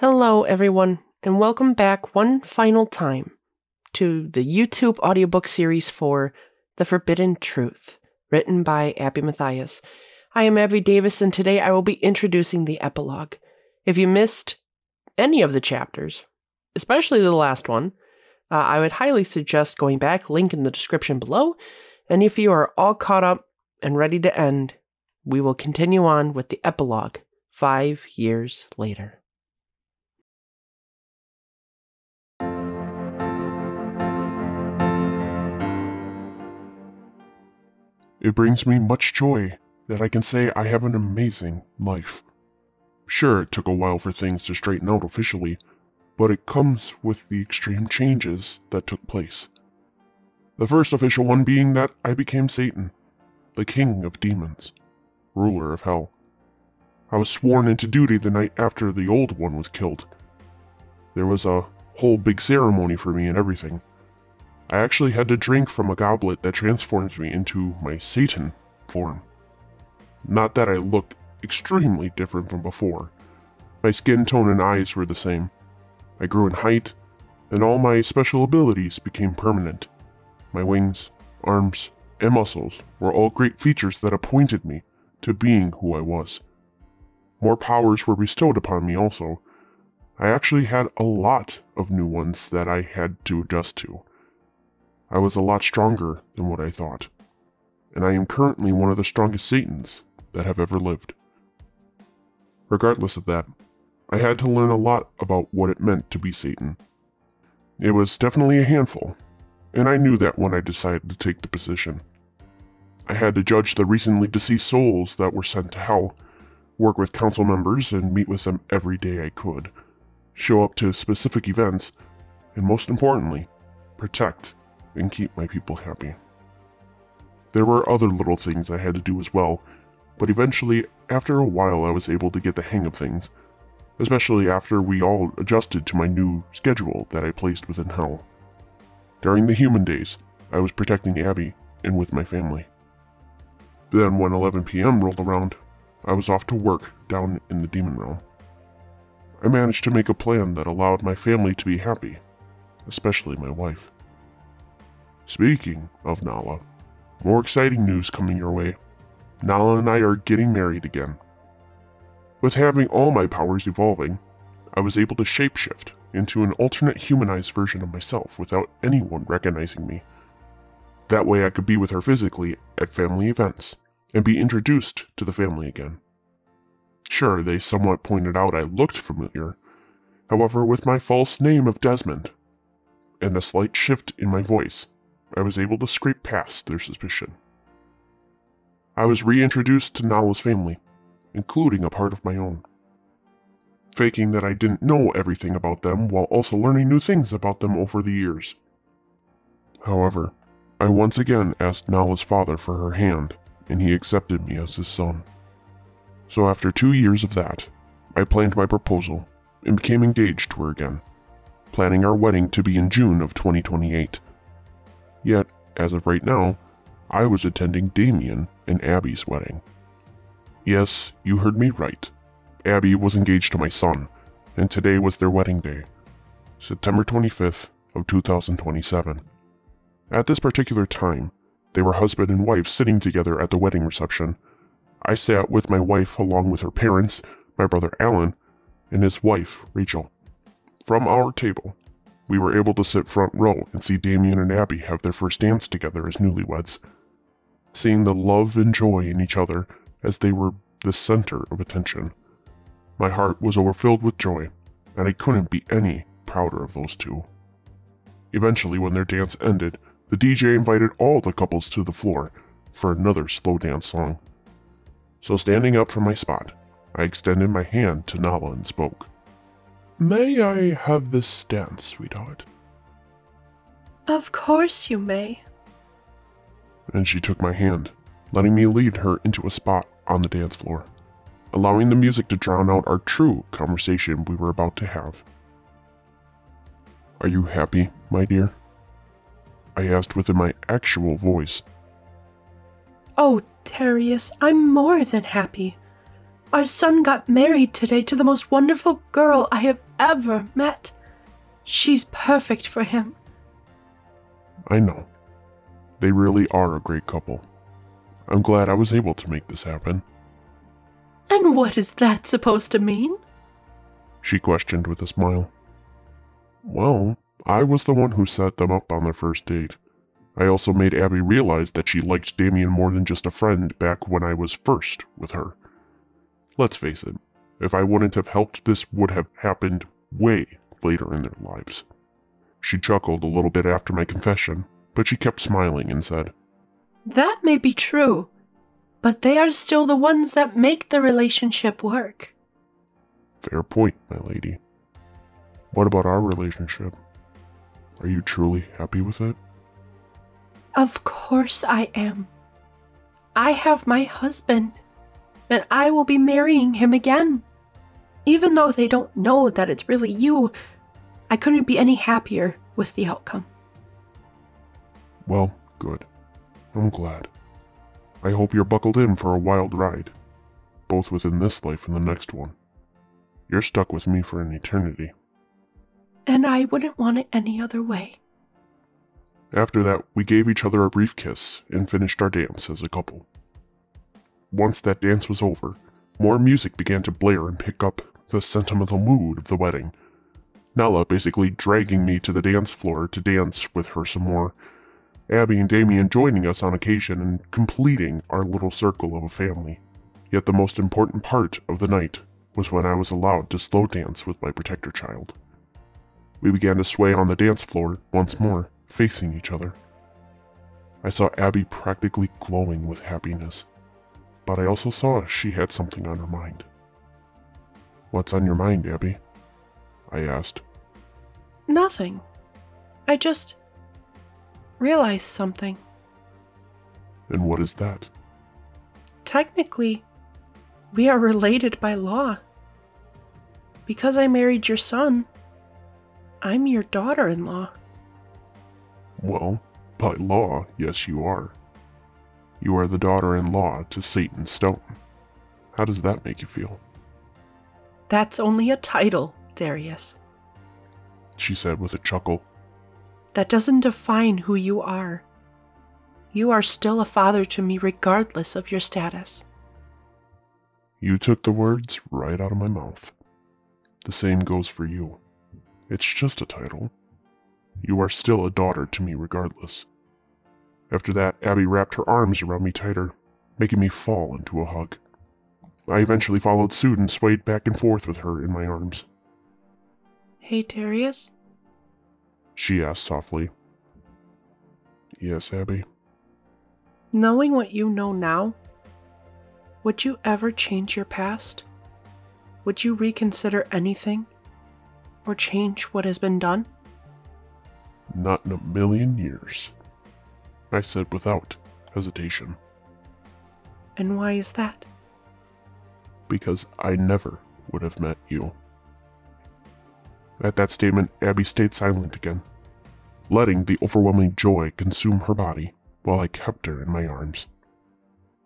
Hello, everyone, and welcome back one final time to the YouTube audiobook series for The Forbidden Truth, written by Abby Matthias. I am Abby Davis, and today I will be introducing the epilogue. If you missed any of the chapters, especially the last one, I would highly suggest going back, link in the description below, and if you are all caught up and ready to end, we will continue on with the epilogue 5 years later. It brings me much joy that I can say I have an amazing life. Sure, it took a while for things to straighten out officially, but it comes with the extreme changes that took place. The first official one being that I became Satan, the king of demons, ruler of hell. I was sworn into duty the night after the old one was killed. There was a whole big ceremony for me and everything. I actually had to drink from a goblet that transformed me into my Satan form. Not that I looked extremely different from before. My skin tone and eyes were the same. I grew in height, and all my special abilities became permanent. My wings, arms, and muscles were all great features that appointed me to being who I was. More powers were bestowed upon me also. I actually had a lot of new ones that I had to adjust to. I was a lot stronger than what I thought, and I am currently one of the strongest Satans that have ever lived. Regardless of that, I had to learn a lot about what it meant to be Satan. It was definitely a handful, and I knew that when I decided to take the position. I had to judge the recently deceased souls that were sent to hell, work with council members and meet with them every day I could, show up to specific events, and most importantly, protect and keep my people happy. There were other little things I had to do as well, but eventually, after a while, I was able to get the hang of things, especially after we all adjusted to my new schedule that I placed within hell. During the human days, I was protecting Abby and with my family. Then when 11 p.m. rolled around, I was off to work down in the demon realm. I managed to make a plan that allowed my family to be happy, especially my wife. Speaking of Nala, more exciting news coming your way. Nala and I are getting married again. With having all my powers evolving, I was able to shapeshift into an alternate humanized version of myself without anyone recognizing me. That way I could be with her physically at family events and be introduced to the family again. Sure, they somewhat pointed out I looked familiar. However, with my false name of Desmond and a slight shift in my voice, I was able to scrape past their suspicion. I was reintroduced to Nala's family, including a part of my own. Faking that I didn't know everything about them while also learning new things about them over the years. However, I once again asked Nala's father for her hand, and he accepted me as his son. So after 2 years of that, I planned my proposal and became engaged to her again, planning our wedding to be in June of 2028. Yet, as of right now, I was attending Damien and Abby's wedding. Yes, you heard me right. Abby was engaged to my son, and today was their wedding day, September 25th of 2027. At this particular time, they were husband and wife sitting together at the wedding reception. I sat with my wife along with her parents, my brother Alan, and his wife, Rachel. From our table, we were able to sit front row and see Damien and Abby have their first dance together as newlyweds. Seeing the love and joy in each other as they were the center of attention. My heart was overfilled with joy, and I couldn't be any prouder of those two. Eventually, when their dance ended, the DJ invited all the couples to the floor for another slow dance song. So standing up from my spot, I extended my hand to Nala and spoke. "May I have this dance, sweetheart?" Of course you may. And she took my hand, letting me lead her into a spot on the dance floor, allowing the music to drown out our true conversation we were about to have. "Are you happy, my dear?" I asked within my actual voice. Oh, Darius, I'm more than happy. Our son got married today to the most wonderful girl I have ever met. She's perfect for him. I know. They really are a great couple. I'm glad I was able to make this happen. And what is that supposed to mean? She questioned with a smile. Well, I was the one who set them up on their first date. I also made Abby realize that she liked Damien more than just a friend back when I was first with her. Let's face it, if I wouldn't have helped, this would have happened way later in their lives. She chuckled a little bit after my confession, but she kept smiling and said, That may be true, but they are still the ones that make the relationship work. Fair point, my lady. What about our relationship? Are you truly happy with it? Of course I am. I have my husband, and I will be marrying him again. Even though they don't know that it's really you, I couldn't be any happier with the outcome. Well, good. I'm glad. I hope you're buckled in for a wild ride, both within this life and the next one. You're stuck with me for an eternity. And I wouldn't want it any other way. After that, we gave each other a brief kiss and finished our dance as a couple. Once that dance was over, more music began to blare and pick up the sentimental mood of the wedding. Nala basically dragging me to the dance floor to dance with her some more, Abby and Damien joining us on occasion and completing our little circle of a family. Yet the most important part of the night was when I was allowed to slow dance with my protector child. We began to sway on the dance floor once more, facing each other. I saw Abby practically glowing with happiness, but I also saw she had something on her mind. What's on your mind, Abby? I asked. Nothing. I just realized something. And what is that? Technically, we are related by law. Because I married your son, I'm your daughter-in-law. Well, by law, yes you are. You are the daughter-in-law to Satan's stone. How does that make you feel? That's only a title, Darius. She said with a chuckle. That doesn't define who you are. You are still a father to me regardless of your status. You took the words right out of my mouth. The same goes for you. It's just a title. You are still a daughter to me regardless. After that, Abby wrapped her arms around me tighter, making me fall into a hug. I eventually followed suit and swayed back and forth with her in my arms. Hey, Darius? She asked softly. Yes, Abby? Knowing what you know now, would you ever change your past? Would you reconsider anything? Or change what has been done? Not in a million years, I said without hesitation. And why is that? Because I never would have met you. At that statement, Abby stayed silent again, letting the overwhelming joy consume her body while I kept her in my arms.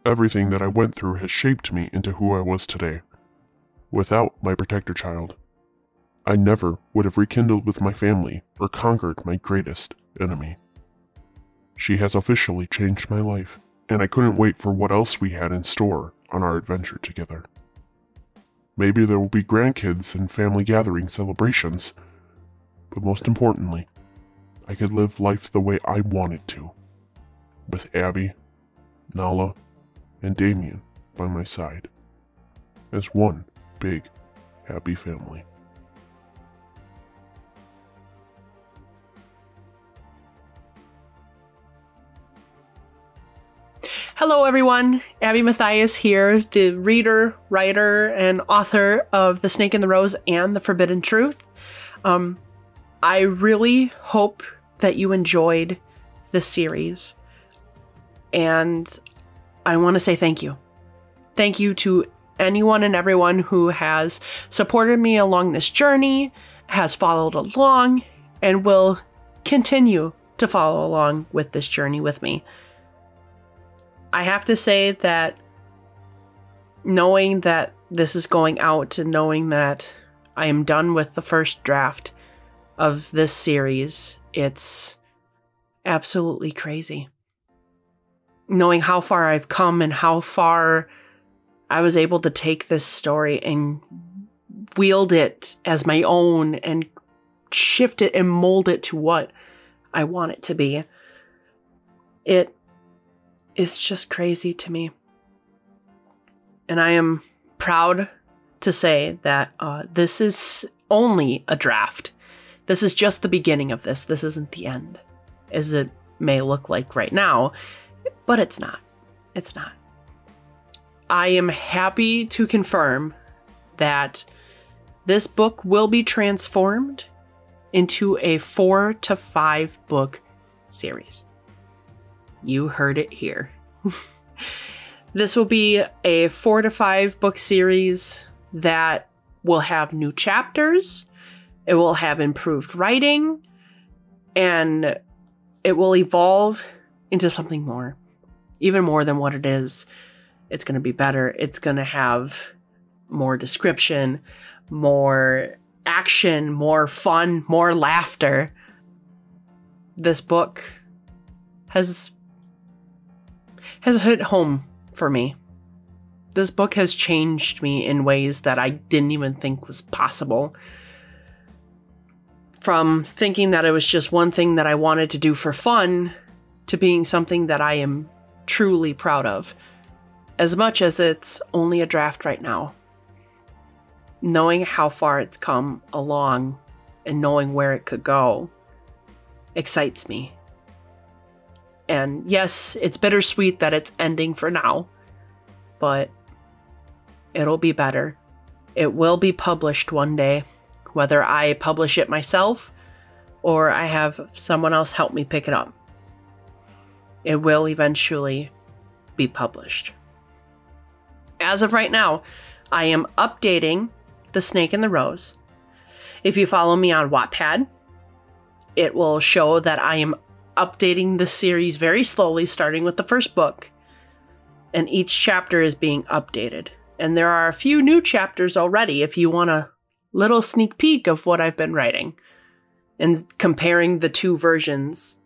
Everything that I went through has shaped me into who I was today. Without my protector child, I never would have rekindled with my family or conquered my greatest enemy. She has officially changed my life, and I couldn't wait for what else we had in store on our adventure together. Maybe there will be grandkids and family gathering celebrations, but most importantly, I could live life the way I wanted to, with Abby, Nala, and Damien by my side, as one big, happy family. Hello everyone, Abby Matthias here, the reader, writer, and author of The Snake and the Rose and The Forbidden Truth. I really hope that you enjoyed this series, and I want to say thank you. Thank you to anyone and everyone who has supported me along this journey, has followed along, and will continue to follow along with this journey with me. I have to say that knowing that this is going out and knowing that I am done with the first draft of this series. It's absolutely crazy. Knowing how far I've come and how far I was able to take this story and wield it as my own and shift it and mold it to what I want it to be. It's just crazy to me. And I am proud to say that this is only a draft. This is just the beginning of this. This isn't the end, as it may look like right now, but it's not. It's not. I am happy to confirm that this book will be transformed into a 4 to 5 book series. You heard it here. This will be a 4 to 5 book series that will have new chapters. It will have improved writing, and it will evolve into something more, even more than what it is. It's going to be better. It's going to have more description, more action, more fun, more laughter. This book has hit home for me. This book has changed me in ways that I didn't even think was possible. From thinking that it was just one thing that I wanted to do for fun to being something that I am truly proud of. As much as it's only a draft right now. Knowing how far it's come along and knowing where it could go excites me. And yes, it's bittersweet that it's ending for now, but it'll be better. It will be published one day, whether I publish it myself or I have someone else help me pick it up. It will eventually be published. As of right now, I am updating The Snake and the Rose. If you follow me on Wattpad, it will show that I am updating the series very slowly, starting with the first book. And each chapter is being updated. And there are a few new chapters already if you want a little sneak peek of what I've been writing. And comparing the two versions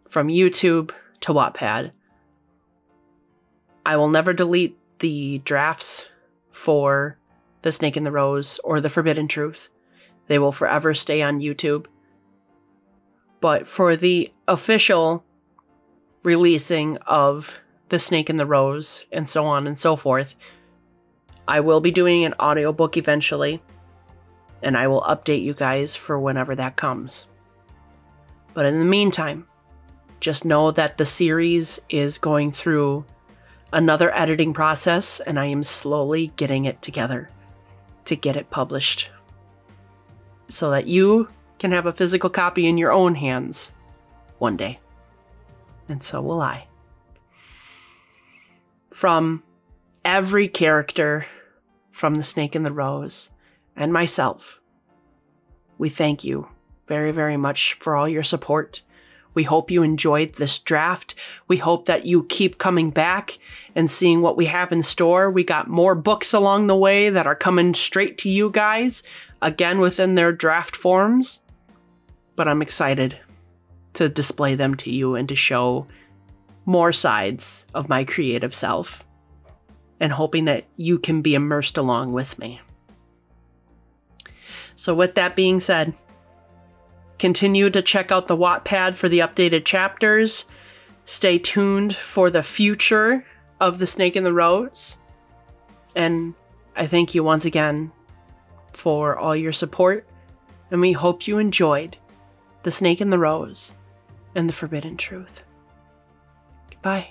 from YouTube to Wattpad. I will never delete the drafts for The Snake and the Rose or The Forbidden Truth. They will forever stay on YouTube. But for the official releasing of The Snake and the Rose and so on and so forth, I will be doing an audiobook eventually, and I will update you guys for whenever that comes. But in the meantime, just know that the series is going through another editing process, and I am slowly getting it together to get it published so that you can have a physical copy in your own hands one day. And so will I. From every character from The Snake and the Rose and myself, we thank you very, very much for all your support. We hope you enjoyed this draft. We hope that you keep coming back and seeing what we have in store. We got more books along the way that are coming straight to you guys, again within their draft forms. But I'm excited to display them to you and to show more sides of my creative self, and hoping that you can be immersed along with me. So with that being said, continue to check out the Wattpad for the updated chapters. Stay tuned for the future of The Snake and the Rose. And I thank you once again for all your support, and we hope you enjoyed The Snake and the Rose and The Forbidden Truth. Goodbye.